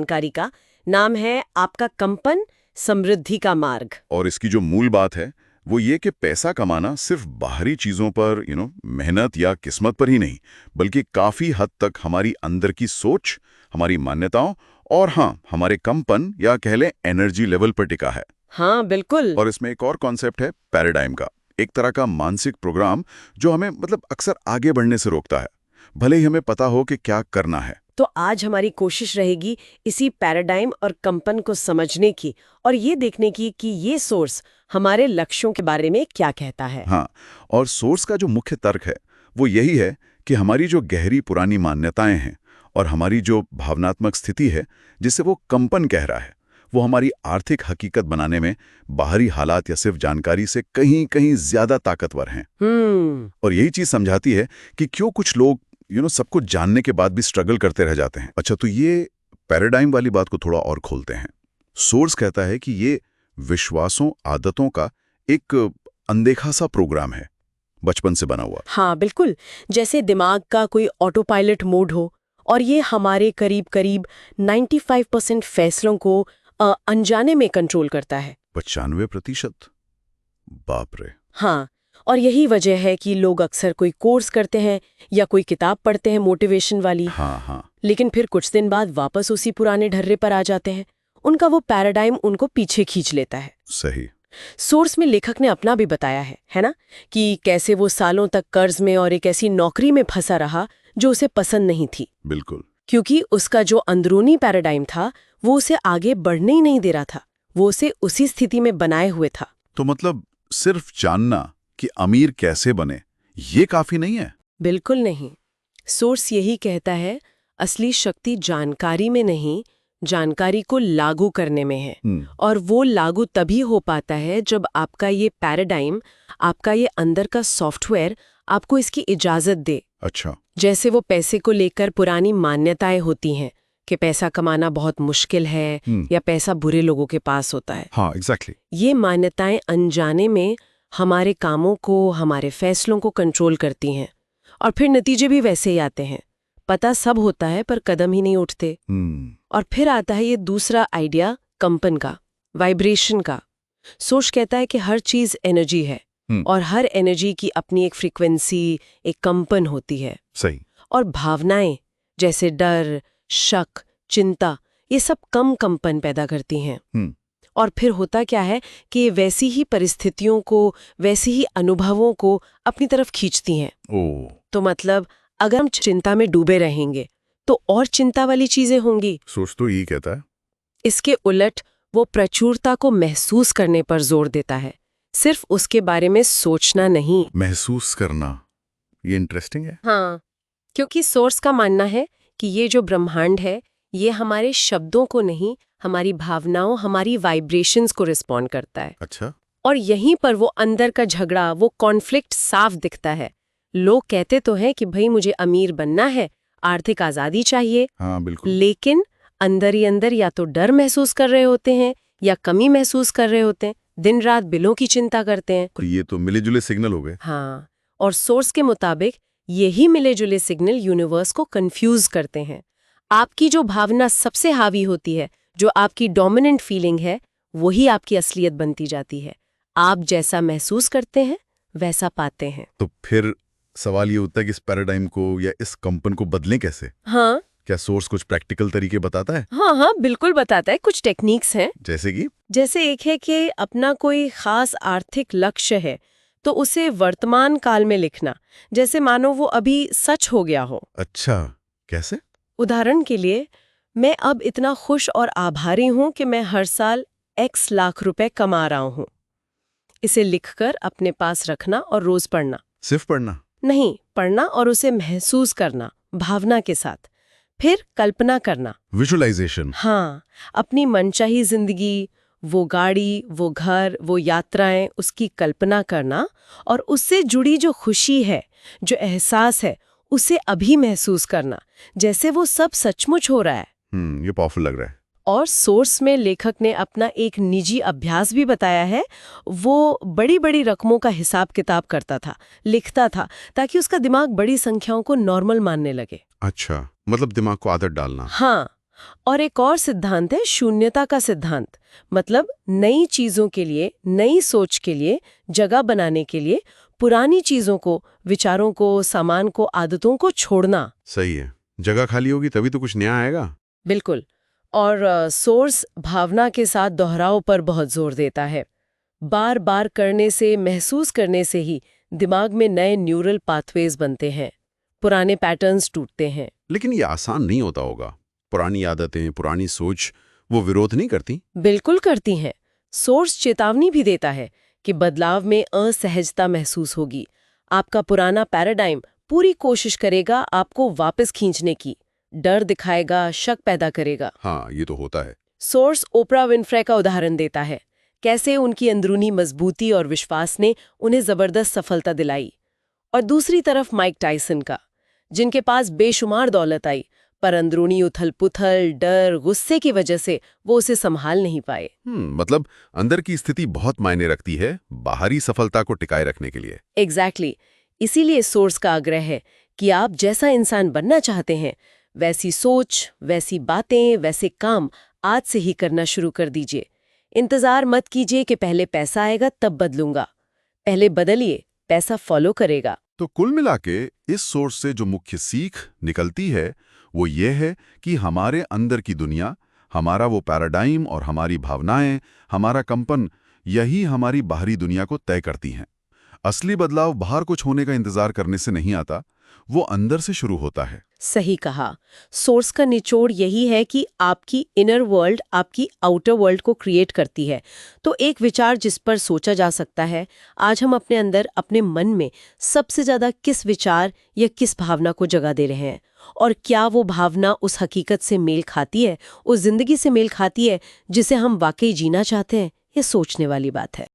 जानकारी का नाम है आपका कंपन समृद्धि का मार्ग। और इसकी जो मूल बात है वो ये कि पैसा कमाना सिर्फ बाहरी चीजों पर मेहनत या किस्मत पर ही नहीं, बल्कि काफी हद तक हमारी अंदर की सोच, हमारी मान्यताओं और हाँ, हमारे कंपन या कह लें एनर्जी लेवल पर टिका है। हाँ बिल्कुल। और इसमें एक और कॉन्सेप्ट है पैराडाइम का, एक तरह का मानसिक प्रोग्राम जो हमें अक्सर आगे बढ़ने से रोकता है, भले ही हमें पता हो कि क्या करना है। तो आज हमारी कोशिश रहेगी इसी पैराडाइम और कंपन को समझने की और ये देखने की कि ये सोर्स हमारे लक्ष्यों के बारे में क्या कहता है। हाँ, और सोर्स का जो मुख्य तर्क है वो यही है कि हमारी जो गहरी पुरानी मान्यताएं हैं और हमारी जो भावनात्मक स्थिति है जिसे वो कंपन कह रहा है, वो हमारी आर्थिक हकीकत बनाने में बाहरी हालात या सिर्फ जानकारी से कहीं कहीं ज्यादा ताकतवर हैं। और यही चीज समझाती है कि क्यों कुछ लोग सब कुछ जानने के बाद भी स्ट्रगल करते रह जाते हैं। अच्छा, तो ये पैराडाइम वाली बात को थोड़ा और खोलते हैं। सोर्स कहता है कि ये विश्वासों, आदतों का एक अनदेखा सा प्रोग्राम है, बचपन से बना हुआ। हाँ बिल्कुल, जैसे दिमाग का कोई ऑटो पायलट मोड हो और ये हमारे करीब करीब 95% फैसलों को अनजाने में कंट्रोल करता है। 95%? बाप रे। हाँ, और यही वजह है कि लोग अक्सर कोई कोर्स करते हैं या कोई किताब पढ़ते हैं मोटिवेशन वाली। हाँ। लेकिन फिर कुछ दिन बाद वापस उसी पुराने ढर्रे पर आ जाते हैं। उनका वो पैराडाइम उनको पीछे खींच लेता है। सही। सोर्स में लेखक ने अपना भी बताया है ना, कि कैसे वो सालों तक कर्ज में और एक ऐसी नौकरी में फंसा रहा जो उसे पसंद नहीं थी। बिल्कुल। क्योंकि उसका जो अंदरूनी पैराडाइम था वो उसे आगे बढ़ने ही नहीं दे रहा था, वो उसे उसी स्थिति में बनाए हुए था। तो सिर्फ जानना कि अमीर कैसे बने ये काफी नहीं है? बिल्कुल नहीं। सोर्स यही कहता है, असली शक्ति जानकारी में नहीं, जानकारी को लागू करने में है। और वो लागू तभी हो पाता है जब आपका ये पैराडाइम, आपका ये अंदर का सॉफ्टवेयर आपको इसकी इजाजत दे। अच्छा। जैसे वो पैसे को लेकर पुरानी मान्यताएं होती हैं कि पैसा कमाना बहुत मुश्किल है या पैसा बुरे लोगों के पास होता है। हाँ, एग्जैक्टली। ये मान्यताएं अनजाने में हमारे कामों को, हमारे फैसलों को कंट्रोल करती हैं और फिर नतीजे भी वैसे ही आते हैं। पता सब होता है पर कदम ही नहीं उठते। और फिर आता है ये दूसरा आइडिया, कंपन का, वाइब्रेशन का। सोच कहता है कि हर चीज एनर्जी है और हर एनर्जी की अपनी एक फ्रीक्वेंसी, एक कंपन होती है। सही। और भावनाएं जैसे डर, शक, चिंता, ये सब कम कंपन पैदा करती हैं। और फिर होता क्या है कि वैसी ही परिस्थितियों को, वैसी ही अनुभवों को अपनी तरफ खींचती हैं। तो अगर हम चिंता में डूबे रहेंगे तो और चिंता वाली चीजें होंगी। सोच तो यही कहता है। इसके उलट वो प्रचुरता को महसूस करने पर जोर देता है, सिर्फ उसके बारे में सोचना नहीं। महसूस करना, ये इंटरेस्टिंग है। हाँ, क्योंकि सोर्स का मानना है कि ये जो ब्रह्मांड है ये हमारे शब्दों को नहीं, हमारी भावनाओं, हमारी वाइब्रेशंस को रिस्पॉन्ड करता है। अच्छा। और यहीं पर वो अंदर का झगड़ा, वो कॉन्फ्लिक्ट साफ दिखता है। लोग कहते तो हैं कि भाई मुझे अमीर बनना है, आर्थिक आजादी चाहिए। हाँ बिल्कुल। लेकिन अंदर ही अंदर या तो डर महसूस कर रहे होते हैं या कमी महसूस कर रहे होते हैं, दिन रात बिलों की चिंता करते हैं। तो ये तो मिले जुले सिग्नल हो गए। हाँ, और सोर्स के मुताबिक यही मिले जुले सिग्नल यूनिवर्स को कंफ्यूज करते हैं। आपकी जो भावना सबसे हावी होती है, जो आपकी डोमिनेंट फीलिंग है, वही आपकी असलियत बनती जाती है। आप जैसा महसूस करते हैं वैसा पाते हैं। तो फिर सवाल ये उठता है कि इस पैराडाइम को या इस कंपन को बदलें कैसे? हाँ, क्या सोर्स कुछ प्रैक्टिकल तरीके बताता है? हाँ बिल्कुल बताता है। कुछ टेक्निक्स हैं। जैसे एक है कि अपना कोई खास आर्थिक लक्ष्य है तो उसे वर्तमान काल में लिखना, जैसे मानो वो अभी सच हो गया हो। अच्छा, कैसे? उदाहरण के लिए, मैं अब इतना खुश और आभारी हूं कि मैं हर साल X लाख रुपए कमा रहा हूं। इसे लिखकर अपने पास रखना और रोज पढ़ना। सिर्फ पढ़ना? नहीं, पढ़ना और उसे महसूस करना भावना के साथ। फिर कल्पना करना, विजुअलाइजेशन। हाँ, अपनी मनचाही जिंदगी, वो गाड़ी, वो घर, वो यात्राएं, उसकी कल्पना करना और उससे जुड़ी जो खुशी है, जो एहसास है, उसे अभी महसूस करना, जैसे वो सब सचमुच हो रहा है। ये पावरफुल लग रहा है। और सोर्स में लेखक ने अपना एक निजी अभ्यास भी बताया है। वो बड़ी बड़ी रकमों का हिसाब किताब करता था, लिखता था, ताकि उसका दिमाग बड़ी संख्याओं को नॉर्मल मानने लगे। अच्छा, दिमाग को आदत डालना। हाँ, और एक और सिद्धांत है शून्यता का सिद्धांत। मतलब नई चीजों के लिए, नई सोच के लिए जगह बनाने के लिए पुरानी चीजों को, विचारों को, सामान को, आदतों को छोड़ना। सही है, जगह खाली होगी तभी तो कुछ नया आएगा। बिल्कुल। और सोर्स भावना के साथ दोहराव पर बहुत जोर देता है। बार बार करने से, महसूस करने से ही दिमाग में नए न्यूरल पाथवेज बनते हैं, पुराने पैटर्न्स टूटते हैं। लेकिन ये आसान नहीं होता होगा। पुरानी आदतें, पुरानी सोच, वो विरोध नहीं करती? बिल्कुल करती हैं। सोर्स चेतावनी भी देता है कि बदलाव में असहजता महसूस होगी। आपका पुराना पैराडाइम पूरी कोशिश करेगा आपको वापस खींचने की, डर दिखाएगा, शक पैदा करेगा। हाँ, ये तो होता है। सोर्स ओप्रा विनफ्रे का उदाहरण देता है, कैसे उनकी अंदरूनी मजबूती और विश्वास ने उन्हें जबरदस्त सफलता दिलाई। और दूसरी तरफ माइक टायसन का, जिनके पास बेशुमार दौलत आई, पर अंदरूनी उथल-पुथल, डर, गुस्से की वजह से वो उसे संभाल नहीं पाए। मतलब अंदर की स्थिति बहुत मायने रखती है बाहरी सफलता को टिकाए रखने के लिए। एग्जैक्टली। इसीलिए सोर्स का आग्रह है कि आप जैसा इंसान बनना चाहते हैं, वैसी सोच, वैसी बातें, वैसे काम आज से ही करना शुरू कर दीजिए। इंतजार मत कीजिए कि पहले पैसा आएगा तब बदलूंगा। पहले बदलिए, पैसा फॉलो करेगा। तो कुल मिला के इस सोर्स से जो मुख्य सीख निकलती है वो ये है कि हमारे अंदर की दुनिया, हमारा वो पैराडाइम और हमारी भावनाएं, हमारा कंपन, यही हमारी बाहरी दुनिया को तय करती हैं। असली बदलाव बाहर कुछ होने का इंतजार करने से नहीं आता, वो अंदर से शुरू होता है। सही कहा। सोर्स का निचोड़ यही है कि आपकी इनर वर्ल्ड आपकी आउटर वर्ल्ड को क्रिएट करती है। तो एक विचार जिस पर सोचा जा सकता है, आज हम अपने अंदर, अपने मन में सबसे ज्यादा किस विचार या किस भावना को जगह दे रहे हैं, और क्या वो भावना उस हकीकत से मेल खाती है, उस जिंदगी से मेल खाती है जिसे हम वाकई जीना चाहते हैं। ये सोचने वाली बात है।